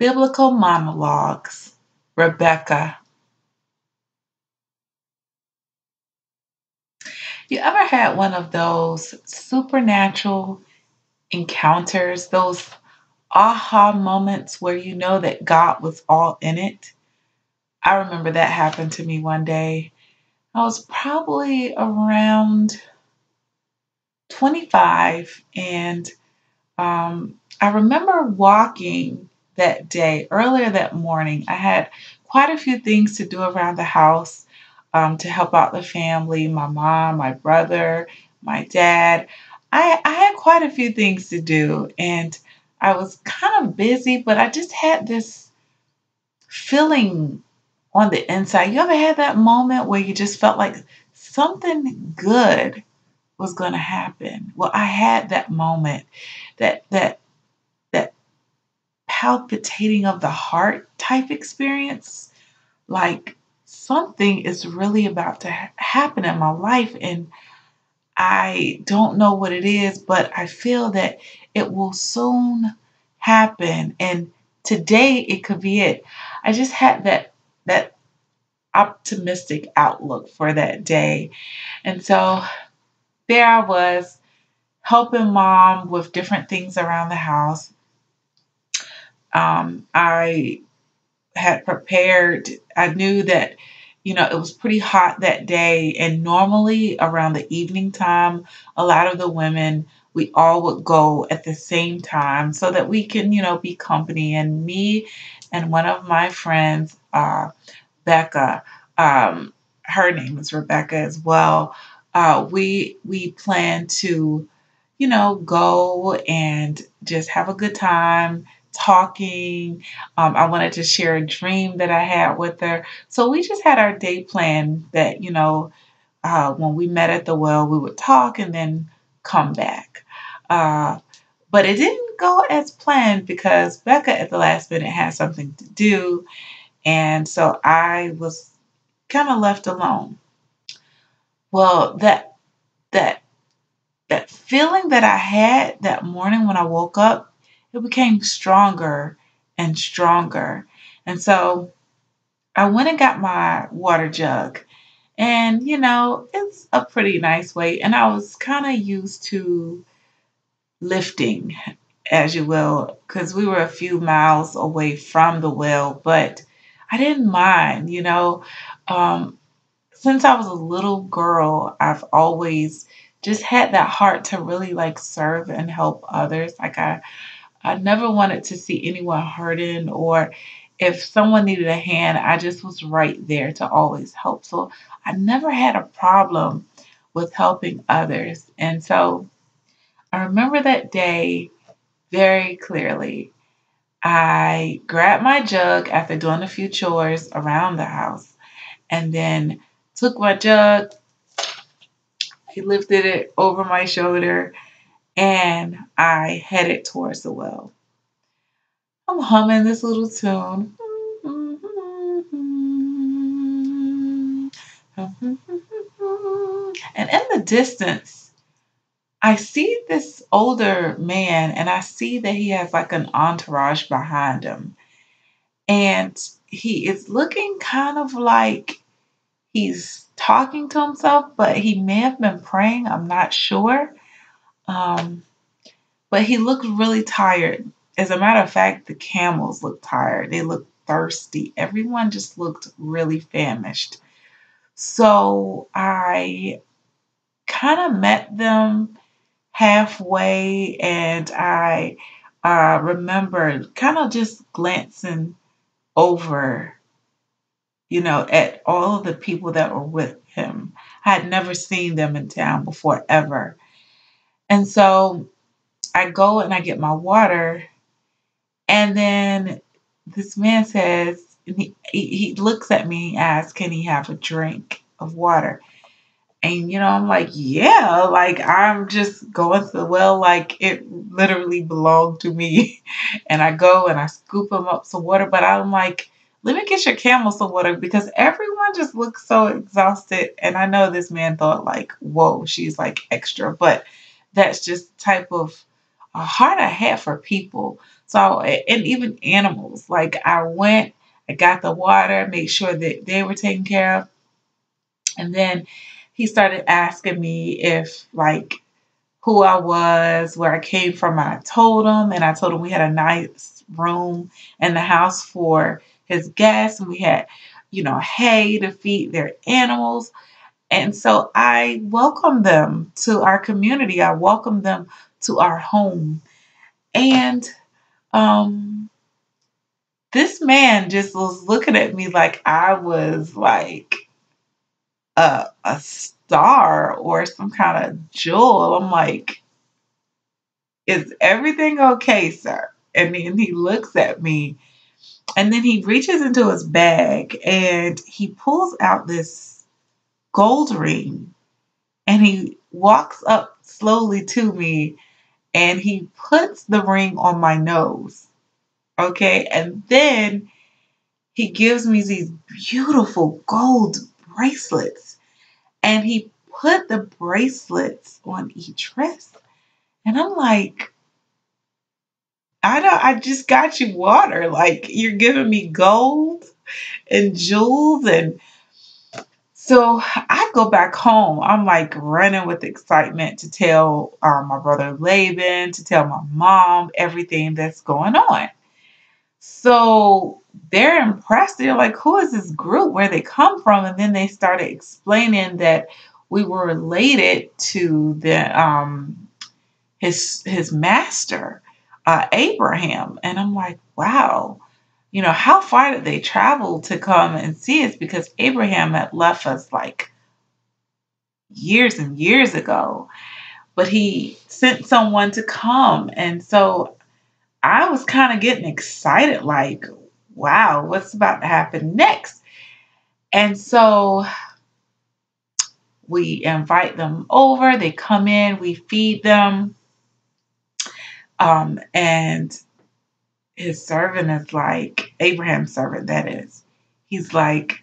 Biblical Monologues, Rebekah. You ever had one of those supernatural encounters, those aha moments where you know that God was all in it? I remember that happened to me one day. I was probably around 25, and I remember walking that day, earlier that morning. I had quite a few things to do around the house to help out the family, my mom, my brother, my dad. I had quite a few things to do, and I was kind of busy, but I just had this feeling on the inside. You ever had that moment where you just felt like something good was going to happen? Well, I had that moment, that palpitating of the heart type experience, like something is really about to happen in my life, and I don't know what it is, but I feel that it will soon happen, and today it could be it. I just had that optimistic outlook for that day. And so there I was, helping mom with different things around the house. I had prepared. I knew that, it was pretty hot that day. And normally around the evening time, a lot of the women, we all would go at the same time so that we can, be company. And me and one of my friends, Becca, her name is Rebecca as well. We plan to, go and just have a good time talking. I wanted to share a dream that I had with her. So we just had our day planned that, when we met at the well, we would talk and then come back. Uh, but it didn't go as planned because Becca at the last minute had something to do. And so I was kind of left alone. Well, that that feeling that I had that morning when I woke up, it became stronger and stronger. And so I went and got my water jug. And, it's a pretty nice weight. And I was kind of used to lifting, as you will, because we were a few miles away from the well, but I didn't mind. Um, since I was a little girl, I've always just had that heart to really like serve and help others. Like I never wanted to see anyone hurting, or if someone needed a hand, I just was right there to always help. So I never had a problem with helping others. And so I remember that day very clearly. I grabbed my jug after doing a few chores around the house and then took my jug, I lifted it over my shoulder, and I headed towards the well. I'm humming this little tune. And in the distance, I see this older man, and I see that he has like an entourage behind him. And he is looking kind of like he's talking to himself, but he may have been praying. I'm not sure. Um, but he looked really tired. As a matter of fact, the camels looked tired. They looked thirsty. Everyone just looked really famished. So I kind of met them halfway, and I remember kind of just glancing over, at all of the people that were with him. I had never seen them in town before, ever. And so I go and I get my water, and then this man says, and he looks at me and asks, can he have a drink of water? And, I'm like, yeah, like I'm just going to the well like it literally belonged to me. And I go and I scoop him up some water, but I'm like, let me get your camel some water because everyone just looks so exhausted. And I know this man thought like, whoa, she's like extra, but that's just the type of a heart I had for people. So, and even animals, like I went, I got the water, made sure that they were taken care of. And then he started asking me if, like, who I was, where I came from. I told him, and I told him we had a nice room in the house for his guests. And we had, hay to feed their animals. And so I welcomed them to our community. I welcomed them to our home. And um, this man just was looking at me like I was like a star or some kind of jewel. I'm like, is everything okay, sir? And then he looks at me and then he reaches into his bag and he pulls out this gold ring and he walks up slowly to me and he puts the ring on my nose. Okay. And then he gives me these beautiful gold bracelets and he put the bracelets on each wrist. And I'm like, I just got you water. Like you're giving me gold and jewels. And so I go back home. I'm like running with excitement to tell my brother Laban, to tell my mom everything that's going on. So they're impressed. They're like, who is this group? Where they come from? And then they started explaining that we were related to his master, Abraham. And I'm like, wow, how far did they travel to come and see us? Because Abraham had left us like years and years ago, but he sent someone to come. And so I was kind of getting excited, like, wow, what's about to happen next? And so we invite them over, they come in, we feed them. And his servant is like, Abraham's servant, that is, he's like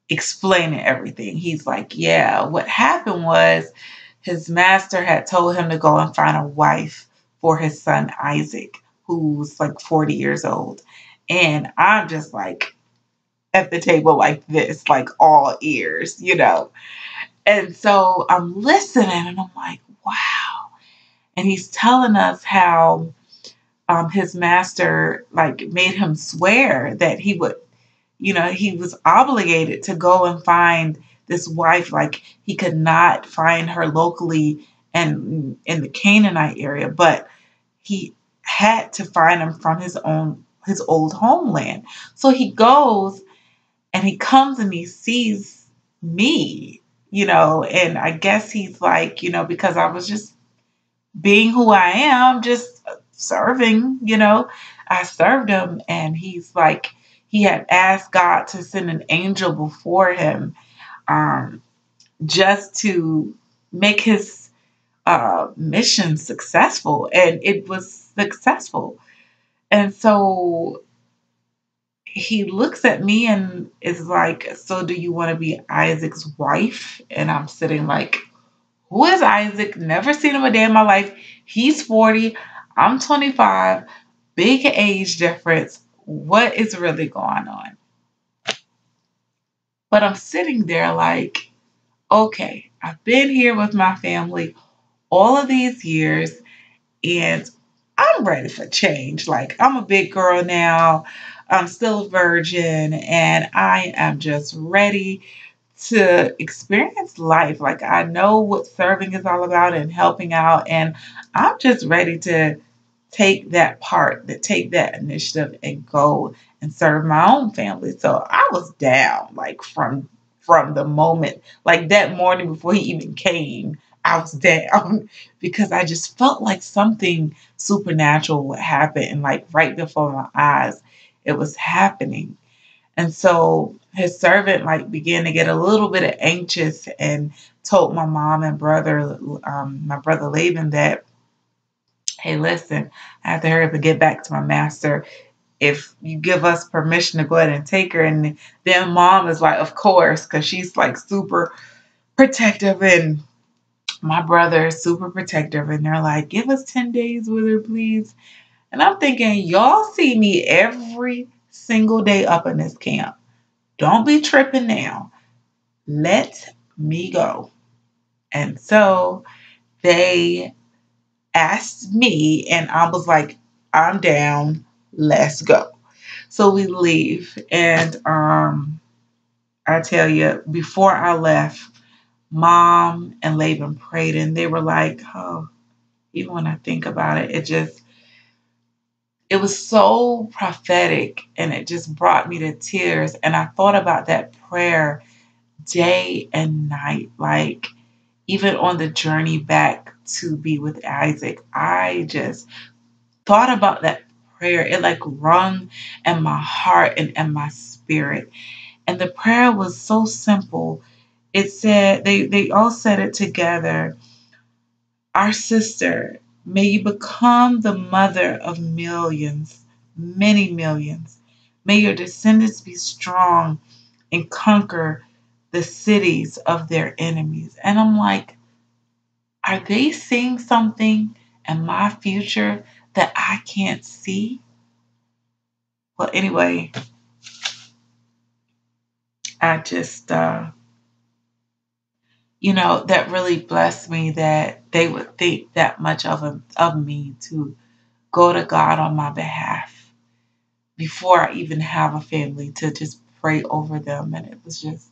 explaining everything. He's like, yeah, what happened was his master had told him to go and find a wife for his son Isaac, who's like 40 years old. And I'm just like at the table like this, like all ears. And so I'm listening and I'm like, wow. And he's telling us how his master like made him swear that he would, he was obligated to go and find this wife. Like he could not find her locally and in the Canaanite area, but he had to find him from his old homeland. So he goes and he comes and he sees me, and I guess he's like, because I was just being who I am, just serving, I served him. And he's like, he had asked God to send an angel before him, um, just to make his mission successful. And it was successful. And so he looks at me and is like, so do you want to be Isaac's wife? And I'm sitting like, who is Isaac? Never seen him a day in my life. He's 40. I'm 25. Big age difference. What is really going on? But I'm sitting there like, okay, I've been here with my family all of these years and I'm ready for change. Like, I'm a big girl now. I'm still a virgin and I am just ready to experience life. Like I know what serving is all about and helping out, and I'm just ready to take that initiative and go and serve my own family. So I was down like from the moment, like that morning before he even came, I was down because I just felt like something supernatural would happen and like right before my eyes it was happening. And so his servant like began to get a little bit anxious and told my mom and brother, my brother Laban, that, hey, listen, I have to hurry up and get back to my master. If you give us permission to go ahead and take her. And then mom is like, of course, because she's like super protective. And my brother is super protective. And they're like, give us 10 days with her, please. And I'm thinking, y'all see me every single day up in this camp. Don't be tripping now. Let me go. And so they asked me, and I was like, I'm down. Let's go. So we leave. And I tell you, before I left, Mom and Laban prayed, and they were like, oh, even when I think about it, it was so prophetic, and it just brought me to tears. And I thought about that prayer day and night. Like, even on the journey back to be with Isaac, I just thought about that prayer. It like rung in my heart and in my spirit. And the prayer was so simple. It said, they all said it together. Our sister, may you become the mother of millions, many millions. May your descendants be strong and conquer the cities of their enemies. And I'm like, are they seeing something in my future that I can't see? Well, anyway, I just, that really blessed me that they would think that much of me to go to God on my behalf before I even have a family to just pray over them. And it was just,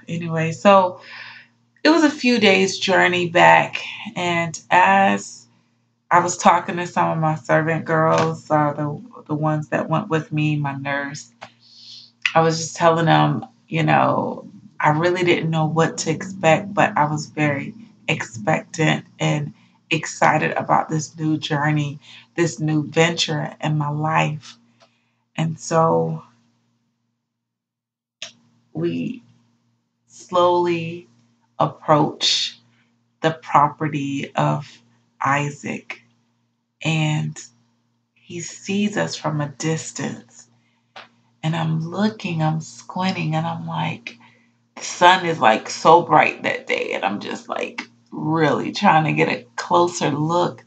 anyway, so it was a few days journey back. And as I was talking to some of my servant girls, the ones that went with me, my nurse, I was just telling them, I really didn't know what to expect, but I was very expectant and excited about this new journey, this new venture in my life. And so we slowly approach the property of Isaac, and he sees us from a distance. And I'm squinting, and I'm like, the sun is like so bright that day, and I'm just like really trying to get a closer look.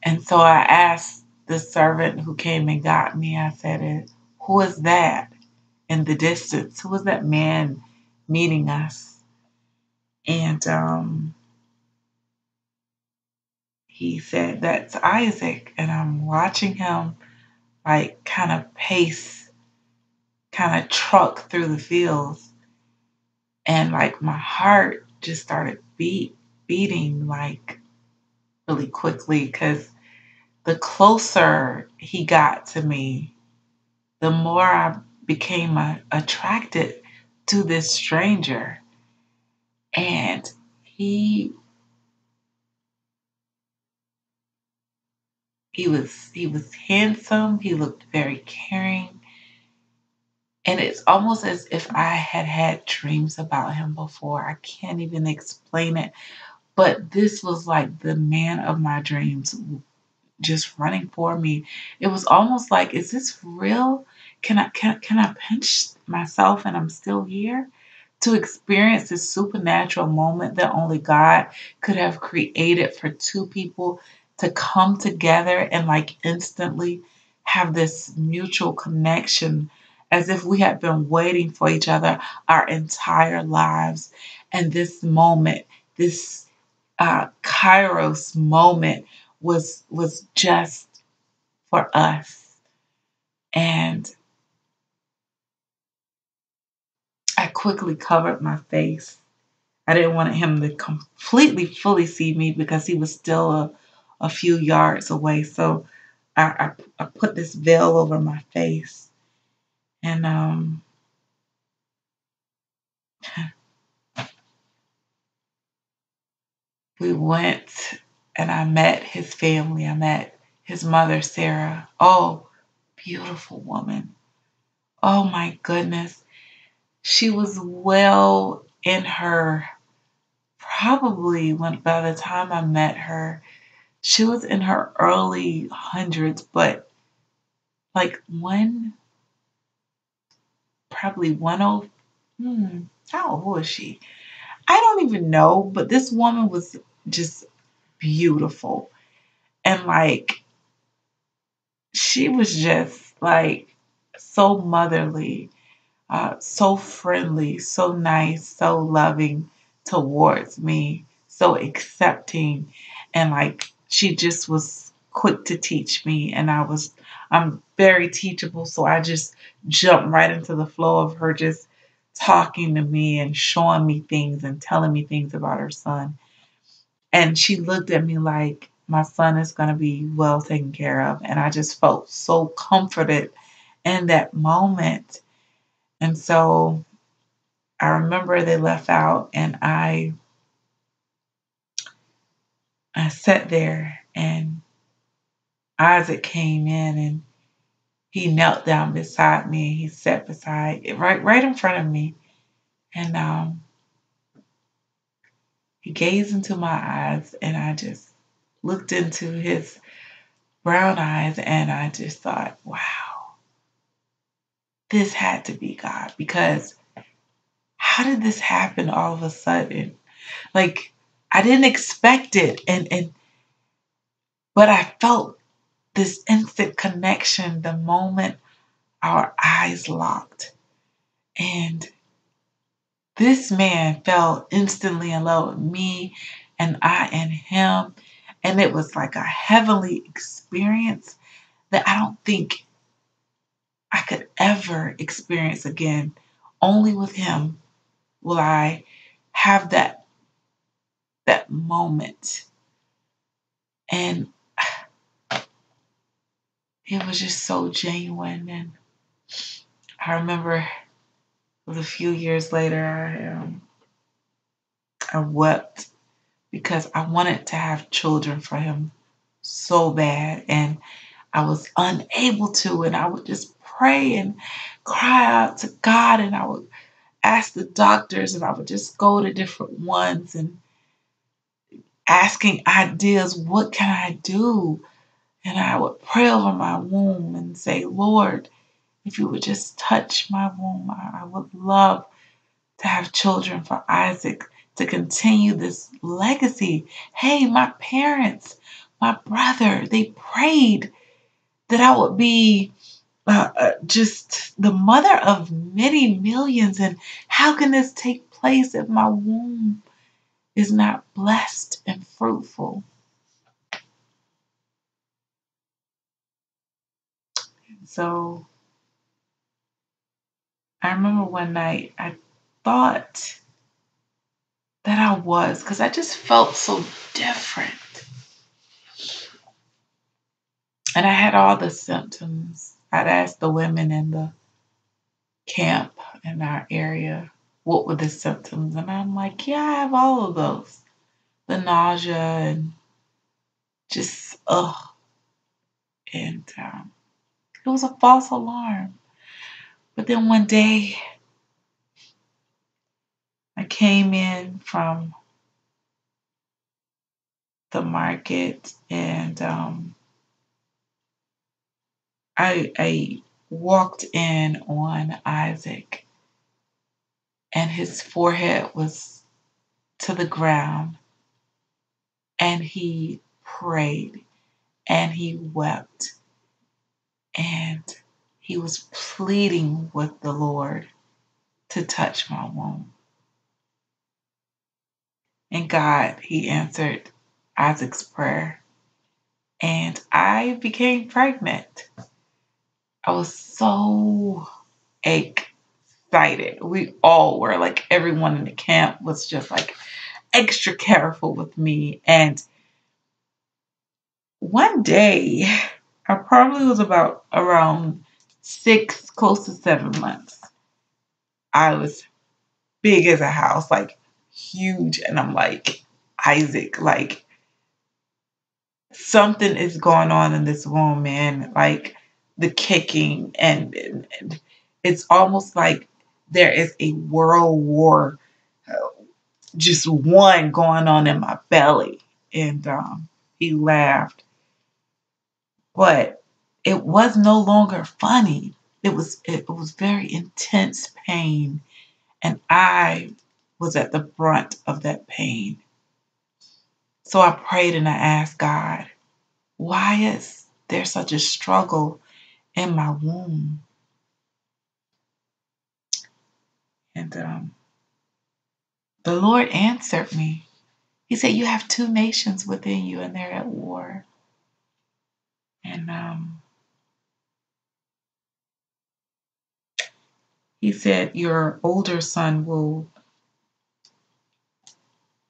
And so I asked the servant who came and got me, I said, who is that in the distance? Who is that man meeting us? And he said, that's Isaac. And I'm watching him like kind of pace, kind of truck through the fields. And like my heart just started beating like really quickly, because the closer he got to me, the more I became attracted to this stranger. And he he was handsome. He looked very caring, and it's almost as if I had had dreams about him before. I can't even explain it, but this was like the man of my dreams just running for me. It was almost like, is this real? Can I pinch myself and I'm still here? To experience this supernatural moment that only God could have created for two people to come together and like instantly have this mutual connection, as if we had been waiting for each other our entire lives. And this moment, this Kairos moment was just for us. And I quickly covered my face. I didn't want him to completely fully see me because he was still a few yards away. So I put this veil over my face. And we went, and I met his family. I met his mother, Sarah. Oh, beautiful woman. Oh my goodness. She was well in her, probably when by the time I met her, she was in her early hundreds, but like probably 10. How old was she? I don't even know, but this woman was just beautiful. And like she was just like so motherly, so friendly, so nice, so loving towards me, so accepting, and like she just was quick to teach me, and I'm very teachable, so I just jumped right into the flow of her just talking to me and showing me things and telling me things about her son. And she looked at me like my son is going to be well taken care of, and I just felt so comforted in that moment. And so I remember they left out, and I sat there, and Isaac came in, and he knelt down beside me. He sat beside right in front of me, and he gazed into my eyes, and I just looked into his brown eyes, and I just thought, wow, this had to be God, because how did this happen all of a sudden? Like, I didn't expect it, and but I felt this instant connection the moment our eyes locked. And this man fell instantly in love with me, and I and him. And it was like a heavenly experience that I don't think I could ever experience again. Only with him will I have that moment. And it was just so genuine. And I remember it was a few years later, I wept because I wanted to have children for him so bad, and I was unable to. And I would just pray and cry out to God, and I would ask the doctors, and I would just go to different ones and asking ideas, what can I do? And I would pray over my womb and say, Lord, if you would just touch my womb, I would love to have children for Isaac, to continue this legacy. Hey, my parents, my brother, they prayed that I would be just the mother of many millions. And how can this take place if my womb is not blessed and fruitful? So I remember one night I thought that I was, because I just felt so different. And I had all the symptoms. I'd asked the women in the camp in our area what were the symptoms. And I'm like, yeah, I have all of those. The nausea and just, ugh. And it was a false alarm. But then one day I came in from the market, and I walked in on Isaac, and his forehead was to the ground, and he prayed and he wept, and he was pleading with the Lord to touch my womb. And God, he answered Isaac's prayer, and I became pregnant. I was so excited. We all were, like, everyone in the camp was just like extra careful with me. And one day, I probably was about around 6, close to 7 months. I was big as a house, like huge. And I'm like, Isaac, like something is going on in this womb, man. Like the kicking, and it's almost like there is a world war, just one going on in my belly. And he laughed, but it was no longer funny. It was very intense pain, and I was at the brunt of that pain. So I prayed and I asked God, why is there such a struggle in my womb. And the Lord answered me. He said, you have two nations within you and they're at war. And he said, your older son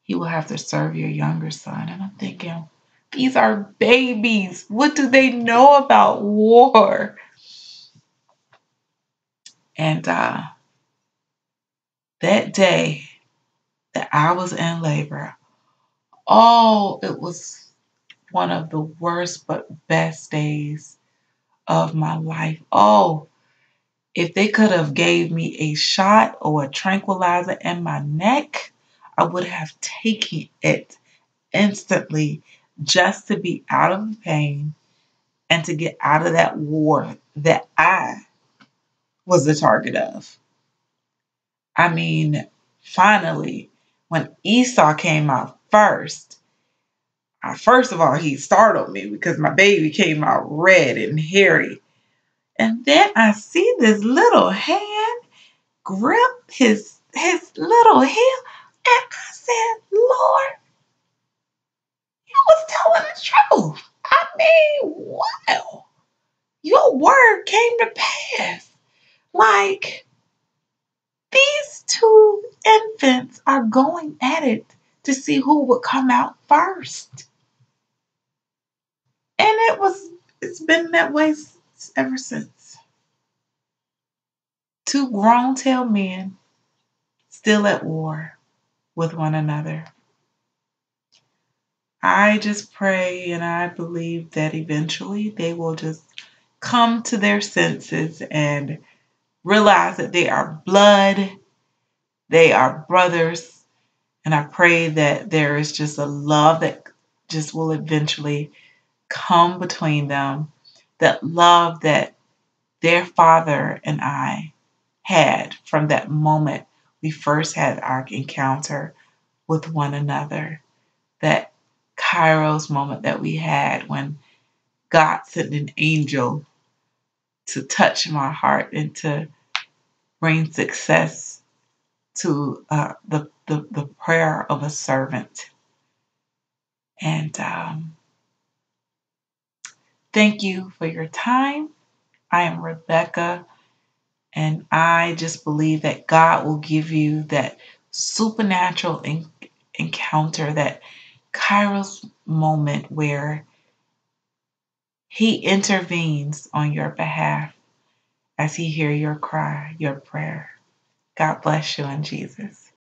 he will have to serve your younger son. And I'm thinking, these are babies. What do they know about war? And that day that I was in labor, oh, it was one of the worst but best days of my life. Oh, if they could have gave me a shot or a tranquilizer in my neck, I would have taken it instantly just to be out of the pain and to get out of that war that I was the target of. I mean, finally, when Esau came out first, first of all, he startled me because my baby came out red and hairy. And then I see this little hand grip his little heel. And I said, Lord, you was telling the truth. I mean, wow. Your word came to pass. Like, these two infants are going at it to see who would come out first. And it's been that way ever since. Two grown tail men still at war with one another. I just pray and I believe that eventually they will just come to their senses and realize that they are blood, they are brothers, and I pray that there is just a love that just will eventually come between them, that love that their father and I had from that moment we first had our encounter with one another, that Kairos moment that we had when God sent an angel to touch my heart and to bring success to the prayer of a servant. And thank you for your time. I am Rebekah, and I just believe that God will give you that supernatural encounter, that Kairos moment where He intervenes on your behalf as He hears your cry, your prayer. God bless you in Jesus.